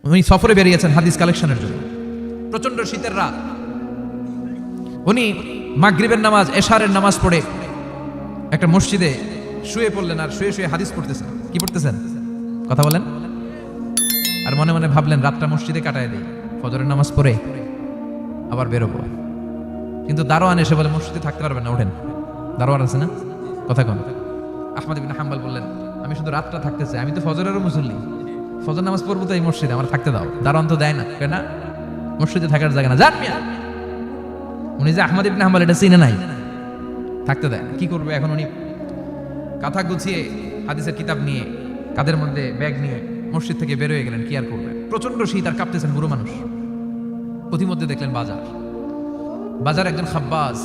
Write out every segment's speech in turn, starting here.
উনি সফরে বেরিয়েছেন হাদিস কালেকশনের জন্য। প্রচন্ড শীতের রাত, উনি মাগরিবের নামাজ, এশারের নামাজ পড়ে একটা মসজিদে শুয়ে পড়লেন, আর শুয়ে শুয়ে হাদিস পড়তেছেন। কি পড়তেছেন? কথা বলেন। আর মনে মনে ভাবলেন রাতটা মসজিদে কাটায় দেই, ফজরের নামাজ পড়ে আবার বেরোবো। কিন্তু দারোয়ান এসে বলে মসজিদে থাকতে পারবেন না, ওঠেন। দারোয়ান আছে না? কথা কন। আহমদ ইবনে হাম্বল বললেন, আমি শুধু রাতটা থাকতে চাই, আমি তো ফজরেরও মুসল্লি, ফজর নামাজ পড়বো তো এই মসজিদে, আমার থাকতে দাও। দারোয়ান তো দেয় না, কেন? মসজিদে থাকার জায়গা না, যান মিয়া। উনি যে আহমদ ইবনে হাম্বল এটা চিনে নাই, থাকতে দেয় না। কি করবে এখন? উনি কাঁথা গুছিয়ে হাদিসের কিতাব নিয়ে কাঁধের মধ্যে ব্যাগ নিয়ে মসজিদ থেকে বের হয়ে গেলেন। কি আর করবে? প্রচন্ড শীত, আর কাঁপতেছেন বুড়ো মানুষ। পথিমধ্যে দেখলেন বাজার, বাজার একজন খাব্বাস,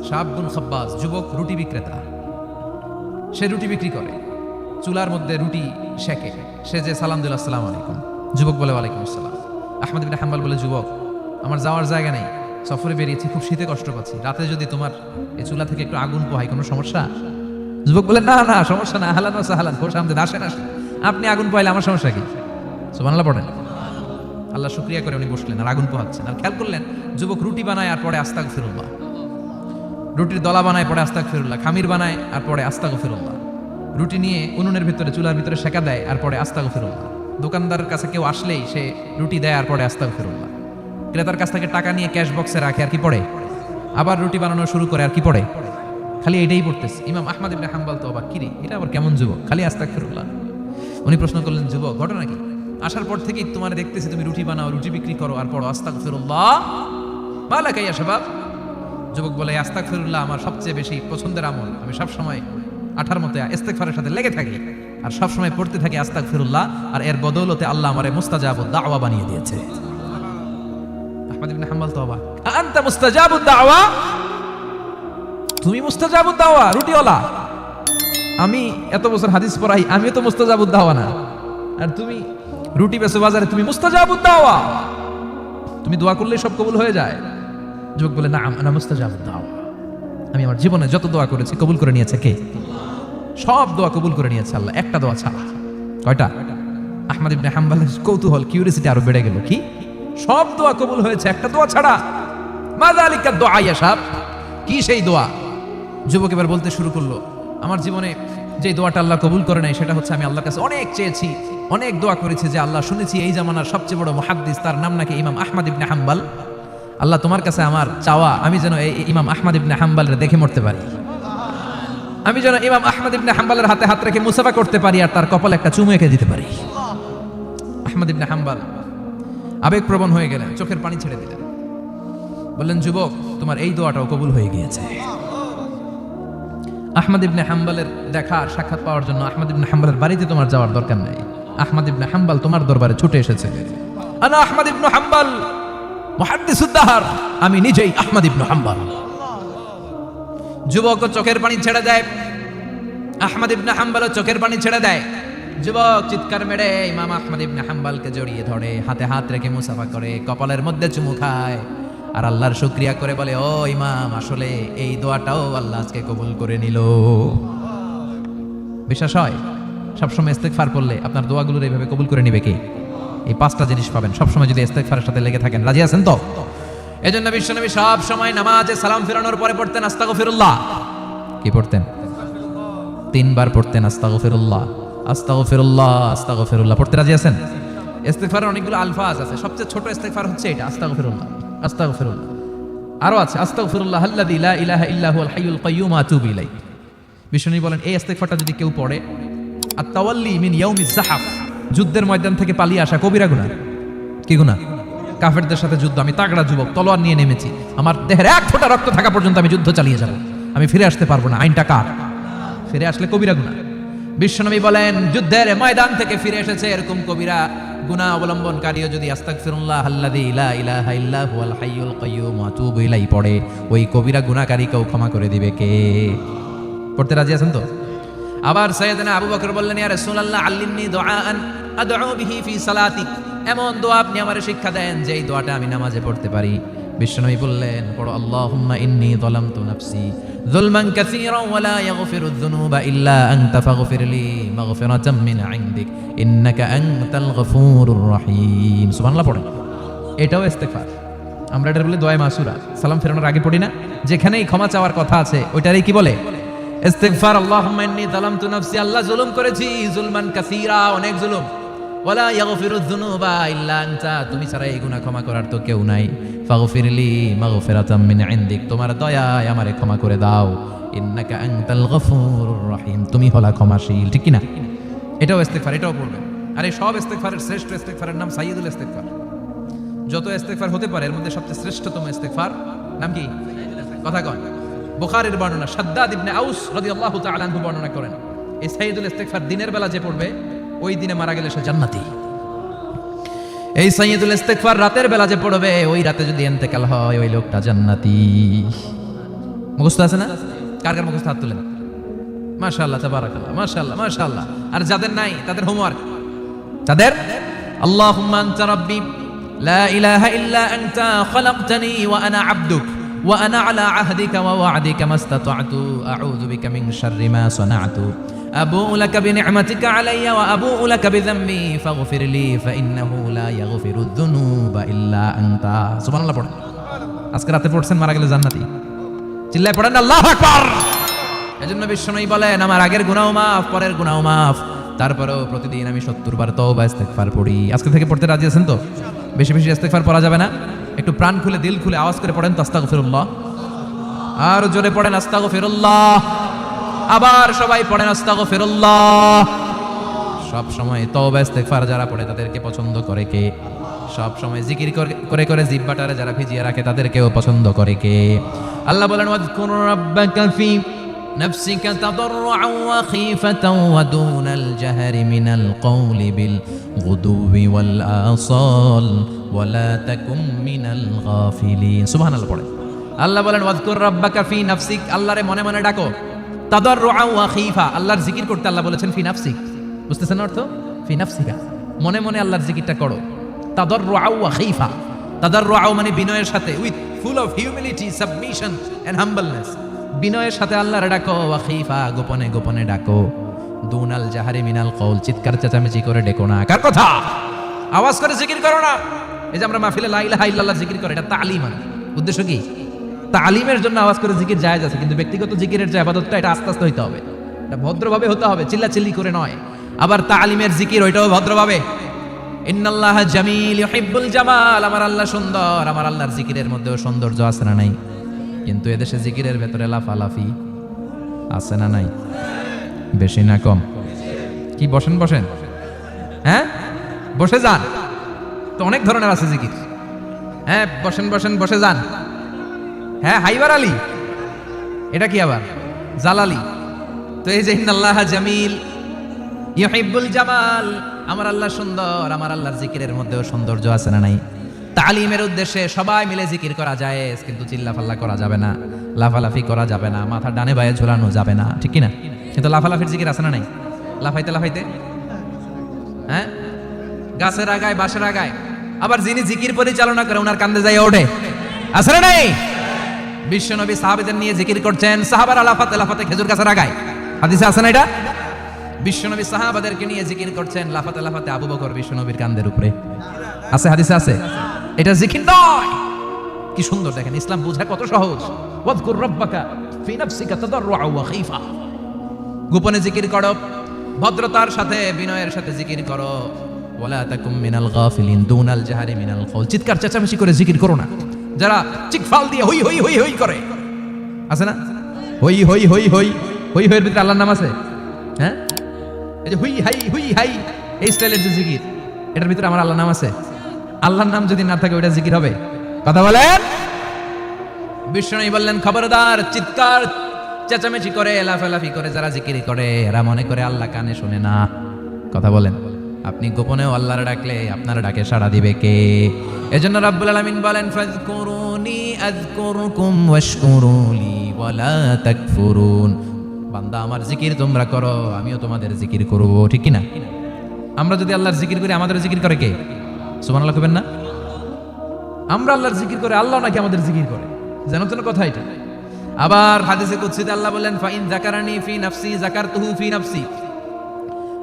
শাবগুন খাব্বাস, যুবক রুটি বিক্রেতা। সে রুটি বিক্রি করে, চুলার মধ্যে রুটি সেকে। সে যে সালাম দিল, আসসালামু আলাইকুম, যুবক বলে ওয়ালাইকুম আসসালাম। আহমদ ইবনে হাম্বল বলে, যুবক আমার যাওয়ার জায়গা নেই, সফরে বেরিয়েছি, খুব শীতে কষ্ট পাচ্ছি, রাতে যদি তোমার এই চুলা থেকে একটু আগুন পোহাই কোনো সমস্যা? যুবক বলে, না না সমস্যা না, আহলান ওয়া সাহলান, খোশামদেদ, আসেন আসেন, আপনি আগুন পোহাইলে আমার সমস্যা কি? সুবহানাল্লাহ পড়েন। আল্লাহ শুকরিয়া করে উনি বসলেন আর আগুন পোহাচ্ছেন। আর খেয়াল করলেন যুবক রুটি বানায় আর পরে আস্তাগফিরুল্লাহ, রুটির দলা বানায় পরে আস্তাগফিরুল্লাহ, খামির বানায় আর পরে আস্তাগফিরুল্লাহ, রুটি নিয়ে উনুনের ভিতরে চুলার ভিতরে সেকা দেয় আর পরে আস্তাগফিরুল্লাহ, দোকানদারের কাছে কেউ আসলেই সে রুটি দেয় আর পরে আস্তাগফিরুল্লাহ, ক্রেতার কাছ থেকে টাকা নিয়ে ক্যাশ বক্সে রাখে আর কি পড়ে, আবার রুটি বানানো শুরু করে আর কি পড়ে, খালি এটাই পড়তেছে। ইমাম আহমদ ইবনে হাম্বল তো অবাক, কিরে এটা আবার কেমন যুবক, খালি আস্তাগফিরুল্লাহ। উনি প্রশ্ন করলেন, যুবক ঘটনা কি? আসার পর থেকেই তোমার দেখতেছি তুমি রুটি বানাও, রুটি বিক্রি করো আর পড়ো আস্তাগফিরুল্লাহ, মালাকা ইয়া শাবাব। যুবক বলে, আস্তাগফিরুল্লাহ আমার সবচেয়ে বেশি পছন্দের আমল, আমি সব সময় আঠার মতো ইস্তেগফারের সাথে লেগে থাকি আর সব সময় পড়তে থাকি আস্তাগফিরুল্লাহ, আর এর বদৌলতে আল্লাহ আমারে মুস্তাজাবুদ দাওয়া বানিয়ে দিয়েছে। আহমদ ইবনে হাম্বল তো অবাক, আনতা মুস্তাজাবুদ দাওয়া, তুমি মুস্তাজাবুদ দাওয়া রুটিওয়ালা? আমি এত বছর হাদিস পড়াই, আমিও তো মুস্তাজাবুদ দাওয়া না, আর তুমি রুটি বেচো বাজারে, তুমি মুস্তাজাবুদ দাওয়া, তুমি দোয়া করলে সব কবুল হয়ে যায়? যুবক বলে, না আনা মুস্তাজাবুদ দাওয়া, আমি আমার জীবনে যত দোয়া করেছি কবুল করে নিয়েছে কে? সব দোয়া কবুল করে নিয়েছে আল্লাহ, একটা দোয়া ছাড়া। কয়টা? আহমদ ইবনে হাম্বলের কৌতূহল, কিউরিসিটি আরো বেড়ে গেল। কি? সব দোয়া কবুল হয়েছে, একটা দোয়া ছাড়া? মা যালিকা দোয়া ইয়া শাব, কি সেই দোয়া? যুবক এবার বলতে শুরু করলো, আমার জীবনে যে দোয়াটা আল্লাহ কবুল করে নাই সেটা হচ্ছে আমি আল্লাহর কাছে অনেক চেয়েছি, অনেক দোয়া করেছি যে আল্লাহ, শুনেছি এই জামানার সবচেয়ে বড় মুহাদ্দিস, তার নাম নাকি ইমাম আহমদ ইবনে হাম্বল, আল্লাহ তোমার কাছে আমার চাওয়া আমি যেন এই ইমাম আহমদ ইবনে হাম্বলের দেখে মরতে পারি, আমি যেন ইমাম আহমদ ইবনে হাম্বলের হাতে হাত রেখে মুসাফা করতে পারি আর তার কপালে একটা চুমু এঁকে দিতে পারি। আহমদ ইবনে হাম্বল আবেগপ্রবণ হয়ে গেলেন, চোখের পানি ছেড়ে দিলেন, বললেন, যুবক তোমার এই দোয়াটাও কবুল হয়ে গিয়েছে। আহমদ ইবনে হাম্বলের দেখার সাক্ষাৎ পাওয়ার জন্য আহমদ ইবনে হাম্বলের বাড়িতে তোমার যাওয়ার দরকার নেই, আহমদ ইবনে হাম্বল তোমার দরবারে ছুটে এসেছে। আনা আহমদ ইবনে হাম্বল মুহাদ্দিসুদ দাহর, আমি নিজেই আহমদ ইবনে হাম্বল। যুবক চোখের পানি ছেড়ে দেয়, আহমদ ইবনে হাম্বল চোখের পানি ছেড়ে দেয়। যুবক চিৎকার মেরে ইমাম আহমদ ইবনে হাম্বলকে জড়িয়ে ধরে, হাতে হাত রেখে মুসাফা করে, কপালের মধ্যে চুমু খায় আর আল্লাহর শুকরিয়া করে বলে, ও ইমাম, আসলে এই দোয়াটাও আল্লাহ আজকে কবুল করে নিল। বিশ্বাস হয়? সবসময় ইস্তেগফার করলে আপনার দোয়াগুলোর এইভাবে কবুল করে নিবে কে? এই পাঁচটা জিনিস পাবেন সবসময় যদি ইস্তেগফারের সাথে লেগে থাকেন। রাজি আছেন তো? এজন্য বিশ্বনবী সব সময় নামাজে সালাম ফিরানোর পরে পড়তেন আস্তাগফিরুল্লাহ। কি পড়তেন? 3 বার পড়তেন আস্তাগফিরুল্লাহ, আস্তাগফিরুল্লাহ, আস্তাগফিরুল্লাহ। পড়তে রাজি আছেন? ইস্তেগফারের অনেকগুলো আলফাজ আছে, সবচেয়ে ছোট ইস্তেগফার হচ্ছে এটা, আস্তাগফিরুল্লাহ, আস্তাগফিরুল্লাহ। আরো আছে, আস্তাগফিরুল্লাহ আল্লাযী লা ইলাহা ইল্লা হুয়াল হাইয়ুল কাইয়্যুম আতুবু ইলাইহি। বিশ্বনবী বলেন, এই ইস্তেগফারটা যদি কেউ পড়ে, আত-তাওয়াল্লি মিন ইয়াউমিজ যাহাফ, যুদ্ধের ময়দান থেকে পালিয়ে আসা কবিরা গুনাহ। কি গুনাহ? কাফেরদের সাথে যুদ্ধ, আমি তাগড়া যুবক, তলোয়ার নিয়ে নেমেছি, আমার দেহের এক ফোঁটা রক্ত থাকা পর্যন্ত আমি যুদ্ধ চালিয়ে যাব, আমি ফিরে আসতে পারবো না, আইনটা কার? ফিরে আসলে কবিরা গুনাহ। বিশ্বনবী বলেন, যুদ্ধের ময়দান থেকে ফিরে এসেছে এরকম কবিরা গুনাহ অবলম্বনকারীও যদি আস্তাগফিরুল্লাহ আল্লাযী লা ইলাহা ইল্লা হুয়াল হাইয়ুল কাইয়্যুম আতুবু ইলাইহি পড়ে, ওই কবিরা গুনাহকারীকেও ক্ষমা করে দিবে কে? পড়তে রাজি আছেন তো? আবার সাইয়েদনা আবু বকর বললেন, ইয়া রাসূলুল্লাহ আল্লিমনি দুআআন আদউ বিহি ফি সালাতি, এমন দোয়া আপনি আমারে শিক্ষা দেন যে এই দোয়াটা আমি নামাজে পড়তে পারি। বিশ্বনবী বললেন, পড়ো আল্লাহুম্মা ইন্নী যালামতু নাফসি যুলমান কাসীরান ওয়া লা ইয়াগফিরুয যুনুবা ইল্লা আনতা ফাগফিরলি মাগফিরাতাম মিন ইনদিক ইন্নাকা আনতাল গফুরুর রহিম। সুবহানাল্লাহ পড়েন। এটাও ইস্তেগফার। আমরা এটা বলে দোয়া মাসুরা, সালাম ফেরানোর আগে পড়ি না? যেখানেই ক্ষমা চাওয়ার কথা আছে ওইটারই কি বলে? ইস্তেগফার। আল্লাহুম্মা ইন্নী যালামতু নাফসি, আল্লাহ জুলুম করেছি, যুলমান কাসীরা, অনেক জুলুম, ওয়ালা ইয়াগফিরুয যুনুবা ইল্লা আনতা, তুমি ছাড়া এই গুনাহ ক্ষমা করার তো কেউ নাই, ফাগফিরলি মাগফিরাতাম মিন ইনদিক, তোমার দয়ায় আমারে ক্ষমা করে দাও, ইন্নাকা আনতাল গফুরুর রহিম, তুমি হলা ক্ষমাশীল। ঠিক কি না? এটাও ইস্তেগফার, এটাও পড়বেন। আর এই সব ইস্তেগফারের শ্রেষ্ঠ ইস্তেগফারের নাম সাইয়্যিদুল ইস্তেগফার। যত ইস্তেগফার হতে পারে এর মধ্যে সবচেয়ে শ্রেষ্ঠতম ইস্তেগফার নাম কি? কথা কন। বুখারীর বর্ণনা, শাদ্দাদ ইবনে আউস রাদিয়াল্লাহু তাআলা আনহু বর্ণনা করেন, এই সাইয়্যিদুল ইস্তেগফার দিনের বেলা যে পড়বে ওই দিনে মারা গেলে সে জান্নাতি। এই সাইয়্যিদুল ইস্তেগফার রাতের বেলা যে পড়বে ওই রাতে যদি ইন্তেকাল হয় ওই লোকটা জান্নাতি। মুখস্থ আছে না? কার কার মুখস্থ? হাত তুলেন। মাশাআল্লাহ, তাবারাকাল্লাহ, মাশাআল্লাহ, মাশাআল্লাহ। আর যাদের নাই তাদের হোমওয়ার্ক, তাদের আল্লাহুম্মা আনতা রাব্বি লা ইলাহা ইল্লা আনতা খালাকতানি ওয়া আনা আবদুক ওয়া আনা আলা আহদিকা ওয়া ওয়া'দিকা মাস্তাতা'তু আউযু বিকা মিন শাররি মা সানা'তু আবুউ লাকা বিনি'মাতিকা আলাইয়া ওয়া আবুউ লাকা বিযামবি ফাগফিরলি ফাইন্নাহু লা ইয়াগফিরুয যুনুবা ইল্লা আনতা। সুবহানাল্লাহ পড়েন। আজকে রাতে পড়ছেন, মারা গেলে জান্নাতি। চিল্লায় পড়েন আল্লাহু আকবার। এজন্য বিশ্বনবী বলেন, আমার আগের গুনাহ মাফ, পরের গুনাহ মাফ, তারপরেও প্রতিদিন আমি 70 বার তওবা ইস্তেগফার পড়ি। আজকে থেকে পড়তে রাজি আছেন তো? বেশি বেশি ইস্তেগফার পড়া যাবে না? একটু প্রাণ খুলে দিল খুলে আওয়াজ করে পড়েন তো আস্তাগফিরুল্লাহ। আর জোরে পড়েন আস্তাগফিরুল্লাহ। আবার সবাই পড়েন আস্তাগফিরুল্লাহ। সব সময় তওবা ইস্তেগফার যারা পড়ে তাদেরকে পছন্দ করে কে? সব সময় জিকির করে করে জিহ্বাটারে যারা ভিজিয়ে রাখে তাদেরকেও পছন্দ করে কে? আল্লাহ বলেন, ওয়াযকুর রাব্বাকা ফি নাফসিকা তাদাররুআন ওয়া খীফাতান ওয়া দুনাল জাহরি মিনাল কওলি বিল গুদুবি ওয়াল আসাল ওয়া লা তাকুম মিনাল গাফিলিন। সুবহানাল্লাহ পড়েন। আল্লাহ বলেন, ওয়াযকুর রাব্বাকা ফি নাফসিক, আল্লাহরে মনে মনে ডাকো, তাদাররুআন ওয়া খীফা, আল্লাহর জিকির করতে আল্লাহ বলেছেন ফি নাফসিক। বুঝতেছেন অর্থ? ফি নাফসিকা, মনে মনে আল্লাহর জিকিরটা করো। তাদাররুআন ওয়া খীফা, তাদাররুআন মানে বিনয়ের সাথে, with full of humility, submission and humbleness, বিনয়ের সাথে আল্লাহর ডাকো। ওয়া খীফা, গোপনে গোপনে ডাকো। দুনাল জাহারি মিনাল কওল, চিৎকার চেঁচামেচি করে ডেকো না। কার কথা? আওয়াজ করে জিকির করো না। এই যে আমরা মাহফিলে লা ইলাহা ইল্লাল্লাহ জিকির করে, এটা তালিম। উদ্দেশ্য কি? তালিমের জন্য আওয়াজ করে জিকির জায়েজ আছে, কিন্তু ব্যক্তিগত জিকিরের যে ইবাদতটা এটা আস্তে আস্তে হইতে হবে, এটা ভদ্রভাবে হতে হবে, চিল্লাচিল্লি করে নয়। আবার তালিমের জিকির ওইটাও ভদ্রভাবে। ইন্নাল্লাহা জামিল ইউহিব্বুল জামাল, আমার আল্লাহ সুন্দর, আমার আল্লাহর জিকিরের মধ্যেও সৌন্দর্য আছে না নাই? কিন্তু এদেশে জিকিরের ভেতরে লাফালাফি আছে না নাই? বেশি না কম? কি বসেন বসেন, হ্যাঁ বসে যান তো, অনেক ধরনের আছে জিকির। হ্যাঁ বসেন বসেন, বসে যান। হ্যাঁ হাইবার আলী, এটা কি আবার জালালি? তো এই যে ইন্নাল্লাহা জামিল ইউহিব্বুল জামাল, আমার আল্লাহ সুন্দর, আমার আল্লাহর জিকিরের মধ্যেও সৌন্দর্য আছে না নাই? তালিমের উদ্দেশ্যে সবাই মিলে জিকির করা যায়, কিন্তু চিল্লাফাল্লা করা যাবে না, লাফালাফি করা যাবে না, মাথা ডানে বায়ে ঝোলানো যাবে না, ঠিক কি না? কিন্তু লাফালাফির জিকির আছে না নাই? লাফাইতে লাফাইতে, হ্যাঁ গাছের আগায় বাঁশের আগায়, আবার যিনি জিকির পরিচালনা করে ওনার কান্দে যায় ওঠে, আছে না নাই? বিশ্বনবী সাহাবাদের নিয়ে জিকির করছেন, সাহাবারা লাফাতে লাফাতে খেজুর গাছের আগায়, হাদিসে আছে না এটা? বিশ্বনবী সাহাবাদেরকে নিয়ে জিকির করছেন, লাফাতে লাফাতে আবু বকর বিশ্বনবীর কান্দের উপরে, আছে হাদিসে আছে। এটা জিকির নয়। কি সুন্দর দেখেন, ইসলাম বোঝা কত সহজ। ওয়াযকুর রাব্বাকা ফি নাফসিকা তাদাররুআন ওয়া খীফা, গোপনে জিকির করো, ভদ্রতার সাথে বিনয়ের সাথে জিকির করো। ওয়ালা তাকুম মিনাল গাফিলিন, দুনাল জাহারি মিনাল কওল, চিৎকার চেঁচামেচি করে জিকির করো না। যারা চিকফাল দিয়ে হই হই হই হই করে, আছে না? হই হই হই হই হই হইয়ের ভিতরে আল্লাহর নাম আছে। হ্যাঁ এই যে হুই হাই হুই হাই, এই স্টাইলের যে জিকির, এটার ভিতরে আমার আল্লাহর নাম আছে। আল্লাহর নাম যদি না থাকে ওইটা জিকির হবে? কথা বলেন। বিষ্ণু বললেন, খবরদার, চিৎকার চেঁচামেচি করে লাফালাফি করে যারা জিকির করে এরা মনে করে আল্লাহ কানে শুনে না। কথা বলেন। আপনি গোপনেও আল্লাহর ডাকলে আপনার ডাকে সাড়া দিবে কে? এজন্য রাব্বুল আলামিন বলেন, ফাযকুরুনি আযকুরকুম ওয়াশকুরুলি ওয়ালা তাকফুরুন। বান্দা আমার জিকির তোমরা করো, আমিও তোমাদের জিকির করব, ঠিক কি না? আমরা যদি আল্লাহর জিকির করি আমাদের জিকির করে কে? সুবহানাল্লাহ কইবেন না? আমরা আল্লাহর জিকির করে, আল্লাহ নাকি আমাদের জিকির করে। জানো তো না কথা এটা? আবার হাদিসে কুদসিতে আল্লাহ বলেন, ফাইন যাকারানি ফি নাফসি যাকারতুহু ফি নাফসি।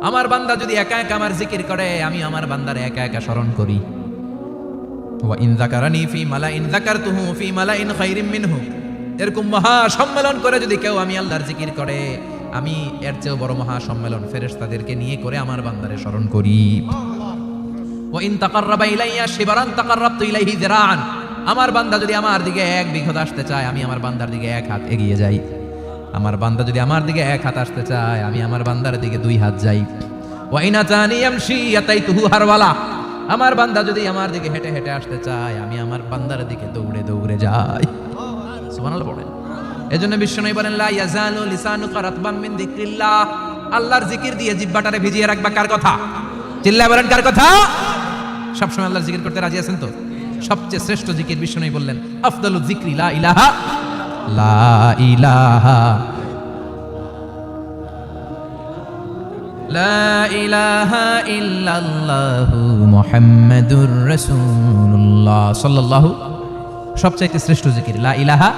আমার বান্দা যদি একা একা আমার জিকির করে, আমি আমার বান্দারে একা একা স্মরণ করি। ওয়া ইন যাকারানি ফি মালাইন যাকারতুহু ফি মালাইন খায়রিম মিনহু। এরকম মহা সম্মেলন করে যদি কেউ আমি আল্লাহর জিকির করে, আমি এর চেয়েও বড় মহা সম্মেলন ফেরেশতাদেরকে নিয়ে করে আমার বান্দারে স্মরণ করি। ওয়া ইন তাকাররাবা ইলাইয়া শিবরান তাকাররাবতু ইলাইহি যিরাআন। আমার বান্দা যদি আমার দিকে এক বিঘত আসতে চায়, আমি আমার বান্দার দিকে এক হাত এগিয়ে যাই। আমার বান্দা যদি আমার দিকে এক হাত আসতে চায়, আমি আমার বান্দার দিকে দুই হাত যাই। ওয়া ইন আতানি ইয়ামশি আতাইতুহু হারওয়ালা। আমার বান্দা যদি আমার দিকে হেঁটে হেঁটে আসতে চায়, আমি আমার বান্দার দিকে দৌড়ে দৌড়ে যাই। সুবহানাল্লাহ পড়েন। এজন্য বিশ্বনবী বলেন, লা ইয়াজালু লিসানুকা রাতবাম মিন যিকরিল্লাহ। আল্লাহর জিকির দিয়ে জিহ্বাটারে ভিজিয়ে রাখবা। কার কথা? চিল্লায় বলেন, কার কথা? সবসময় আল্লাহর জিকির করতে রাজি আছেন তো? সবচেয়ে শ্রেষ্ঠ জিকির বিশ্বনবী বললেন, আফদালু যিকরি লা ইলাহা লা ইলাহা লা ইলাহা ইল্লাল্লাহু মুহাম্মাদুর রাসূলুল্লাহ সাল্লাল্লাহু। সবচাইতে শ্রেষ্ঠ জিকির লা ইলাহা।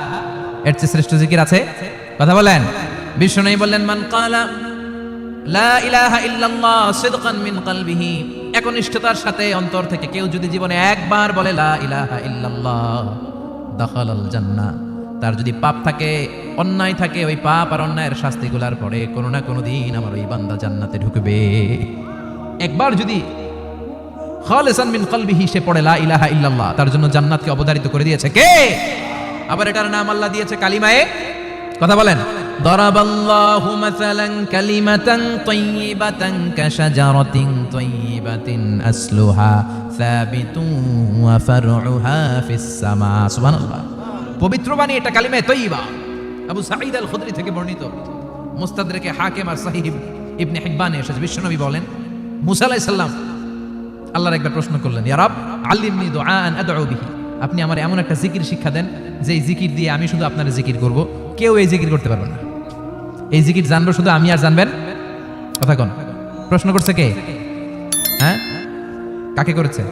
এর চেয়ে শ্রেষ্ঠ জিকির আছে? কথা বলেন। বিশ্বনবী বললেন, মান ক্বালা লা ইলাহা ইল্লাল্লাহ সিদকান মিন কলবিহি। একনিষ্ঠতার সাথে অন্তর থেকে কেউ যদি জীবনে একবার বলে লা ইলাহা ইল্লাল্লাহ, দাখালাল জান্নাহ। তার যদি পাপ থাকে, অন্যায় থাকে, ওই পাপ আর অন্যায়ের শাস্তিগুলার পরে কোনো না কোনো দিন আমার ওই বান্দা জান্নাতে ঢুকবে। একবার যদি খালিসান মিন কলবিহি সে পড়ে লা ইলাহা ইল্লাল্লাহ, তার জন্য জান্নাতকে অবধারিত করে দিয়েছে কে? আবার এটার নাম আল্লাহ দিয়েছে কালিমায়ে। কথা বলেন। দরাবাল্লাহু মাসালান কালিমাতান তাইয়িবাতান কাশাজারাতিন তাইয়িবাতিন আসলুহা সাবিতুন ওয়া ফারউহা ফিস সামা। সুবহানাল্লাহ। পবিত্র বাণী এটা কালিমায়ে তাইয়িবা। আবু সাঈদ আল খুদরি থেকে বর্ণিত, মুস্তাদরিকে হাকিম আর সহিহ ইবনে হিব্বানে এসেছে। বিশ্বনবী বলেন, মুসা আলাইহিস সালাম আল্লাহর একবার প্রশ্ন করলেন, ইয়া রাব আল্লিমনি দুআআন আদউ বিহি। আপনি আমার এমন একটা জিকির শিক্ষা দেন যে এই জিকির দিয়ে আমি শুধু আপনার জিকির করব, কেউ এই জিকির করতে পারবে না। এই জিকির জানবো শুধু আমি আর জানবেন। কথা কোন? প্রশ্ন করছে কে? হ্যাঁ, কাকে করেছে?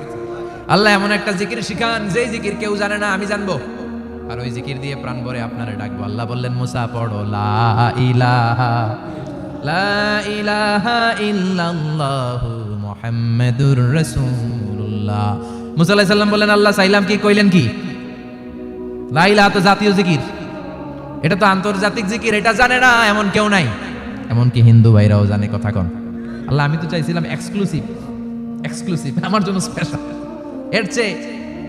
আল্লাহ এমন একটা জিকির শিখান যে জিকির কেউ জানে না, আমি জানবো, আর ওই জিকির দিয়ে প্রাণ ভরে আপনারে ডাকবো। আল্লাহ বললেন, মুসা পড়ো লা ইলাহা লা ইলাহা ইল্লাল্লাহু মুহাম্মাদুর রাসূলুল্লাহ। মুসা আলাইহিস সালাম বললেন, আল্লাহ চাইলাম কি, কইলেন কি? লা ইলাহা তো জাতীয় জিকির, এটা তো আন্তর্জাতিক জিকির, এটা জানে না এমন কেউ নাই। এমনকি হিন্দু ভাইরাও জানে। কথা কন। আল্লাহ আমি তো চাইছিলাম এক্সক্লুসিভ, আমার জন্য স্পেশাল। এর চেয়ে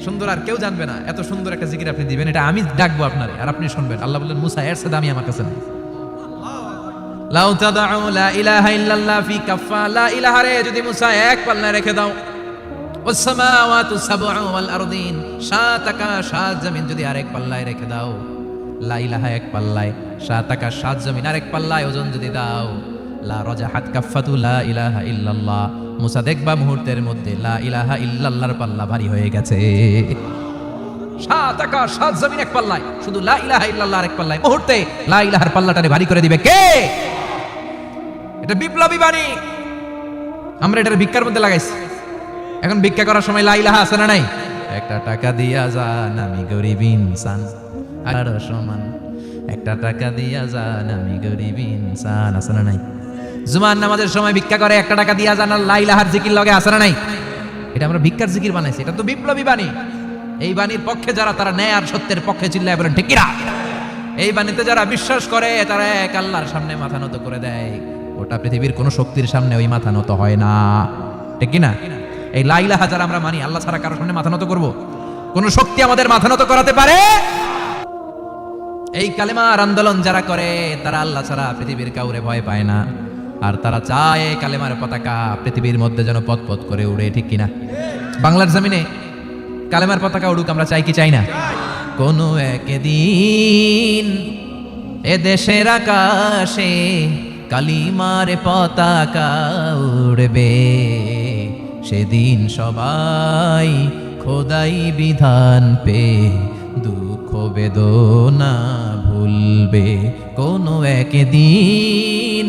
সুন্দর আর কেউ জানবে না। এত সুন্দর একটা জিকির আপনি দিবেন, এটা আমি ডাকবো আপনারে আর আপনি শুনবেন। আল্লাহ বললেন, মুসা এর চেয়ে দামি আমার কাছে নাই। লাউ তাদউ লা ইলাহা ইল্লাল্লাহ ফি কাফা। লা ইলাহা রে যদি মুসা এক পাল্লায় রেখে দাও, ওয়াস সামাওয়াতু সাবউ ওয়াল আরদিন, সাত আকাশ সাত জমিন যদি আরেক পাল্লায় রেখে দাও, লা ইলাহা এক পাল্লায়, সাত আকাশ সাত জমিন আরেক পাল্লায় ওজন যদি দাও, লা রাজাহাত কাফাতু লা ইলাহা ইল্লাল্লাহ। মুসা দেখবা মুহূর্তের মধ্যে লা ইলাহা ইল্লাল্লাহর পাল্লা ভারী হয়ে গেছে। সাত আকাশ সাত জমিন এক পাল্লায়, শুধু লা ইলাহা ইল্লাল্লাহ আরেক পাল্লায়, মুহূর্তে লা ইলাহার পাল্লাটারে ভারী করে দিবে কে? এটা বিপ্লবী বাণী। আমরা এটার ভিক্ষার মধ্যে লাগাইছি। এখন ভিক্ষা করার সময় লা ইলাহা আছে না নাই? একটা টাকা দিয়া যান আমি গরিব ইনসান, আর সমান একটা টাকা দিয়া যান আমি গরিব ইনসান, আছে না নাই? জুমার নামাজের সময় ভিক্ষা করে একটা টাকা দিয়া যান আর লা ইলাহার জিকির লগে, আছে না নাই? এটা আমরা ভিক্ষার জিকির বানাইছি। এটা তো বিপ্লবী বাণী। এই বাণীর পক্ষে যারা, তারা ন্যায় আর সত্যের পক্ষে চিল্লায় বলেন ঠিক কিনা? এই বাণীতে যারা বিশ্বাস করে তারা এক আল্লাহর সামনে মাথা নত করে দেয়। গোটা পৃথিবীর কোন শক্তির সামনে ওই মাথা নত হয় না। ঠিক কিনা? এই লা ইলাহা যারা আমরা মানি, আল্লাহ ছাড়া কারোর সামনে মাথা নত করব? কোন শক্তি আমাদের মাথা নত করাতে পারে? এই কালেমার আন্দোলন যারা করে তারা আল্লাহ ছাড়া পৃথিবীর কাউরে ভয় পায় না। আর তারা চায় কালেমার পতাকা পৃথিবীর মধ্যে যেন পথ পথ করে উড়ে। ঠিক কিনা? বাংলার জমিনে কালেমার পতাকা উড়ুক, আমরা চাই কি চাই না? কোনো একদিন এ দেশের আকাশে কালিমার পতাকা উড়বে, সেদিন সবাই খোদাই বিধান পে দুঃখ বেদনা ভুলবে। কোনো একদিন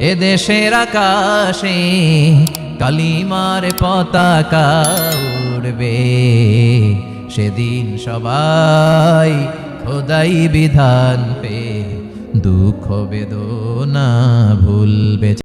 এ দেশের আকাশে কালিমার পতাকা উড়বে, সেদিন সবাই খোদাই বিধান পে দুঃখ বেদনা ভুলবে।